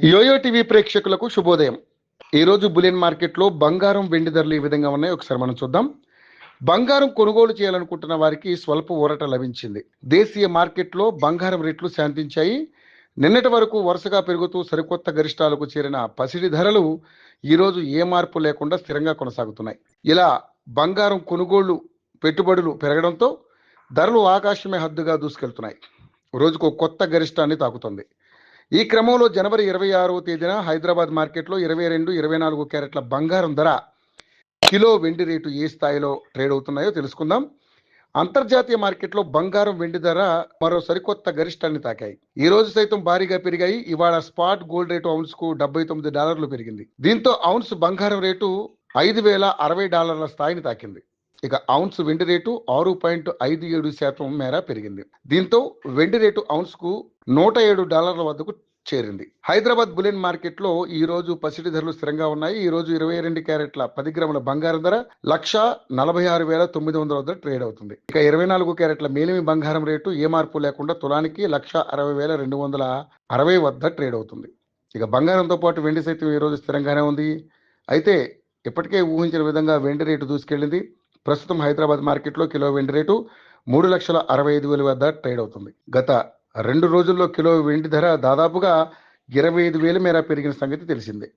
Yo-yo TV ప్రేక్షకులకు శుభోదయం. ఈరోజు బులియన్ మార్కెట్లో బంగారం వెండి ధరలు ఏ విధంగా ఉన్నాయో ఒకసారి మనం చూద్దాం. బంగారం కొనుగోలు చేయాలనుకుంటున్న వారికి స్వల్ప ఊరట లభించింది. దేశీయ మార్కెట్లో బంగారం రేట్లు శాంతించాయి. నిన్నటి వరకు వరుసగా పెరుగుతూ సరికొత్త గరిష్టాలకు చేరిన పసిడి ధరలు ఈరోజు ఏ మార్పు లేకుండా స్థిరంగా కొనసాగుతున్నాయి. ఇలా బంగారం కొనుగోళ్లు పెట్టుబడులు పెరగడంతో ధరలు ఆకాశమే హద్దుగా దూసుకెళ్తున్నాయి. రోజుకు కొత్త గరిష్టాన్ని తాకుతుంది. ఈ క్రమంలో జనవరి 26వ తేదీన హైదరాబాద్ మార్కెట్లో 22, 24 క్యారెట్ల బంగారం ధర, కిలో వెండి రేటు ఏ స్థాయిలో ట్రేడ్ అవుతున్నాయో తెలుసుకుందాం. అంతర్జాతీయ మార్కెట్లో బంగారం వెండి ధర మరో సరికొత్త గరిష్టాన్ని తాకాయి. ఈ రోజు సైతం భారీగా పెరిగాయి. ఇవాళ స్పాట్ గోల్డ్ రేటు ఔన్స్ కు $79 పెరిగింది. దీంతో ఔన్స్ బంగారం రేటు $5,060 స్థాయిని తాకింది. ఇక ఔన్స్ వెండి రేటు 6.57% మేర పెరిగింది. దీంతో వెండి రేటు ఔన్స్ కు $107 వద్దకు చేరింది. హైదరాబాద్ బులియన్ మార్కెట్ లో ఈ రోజు పసిడి ధరలు స్థిరంగా ఉన్నాయి. ఈ రోజు 22 క్యారెట్ల 10 గ్రాముల బంగారం ధర 1,46,900 వద్ద ట్రేడ్ అవుతుంది. ఇక 24 క్యారెట్ల మేలిమి బంగారం రేటు ఏ మార్పు లేకుండా తులానికి 1,60,260 వద్ద ట్రేడ్ అవుతుంది. ఇక బంగారంతో పాటు వెండి సైతం ఈ రోజు స్థిరంగానే ఉంది. అయితే ఇప్పటికే ఊహించిన విధంగా వెండి రేటు దూసుకెళ్లింది. ప్రస్తుతం హైదరాబాద్ మార్కెట్లో కిలో వెండి రేటు 3,65,000 వద్ద ట్రేడ్ అవుతుంది. గత 2 రోజుల్లో కిలో వెండి ధర దాదాపుగా 25,000 మేర పెరిగిన సంగతి తెలిసిందే.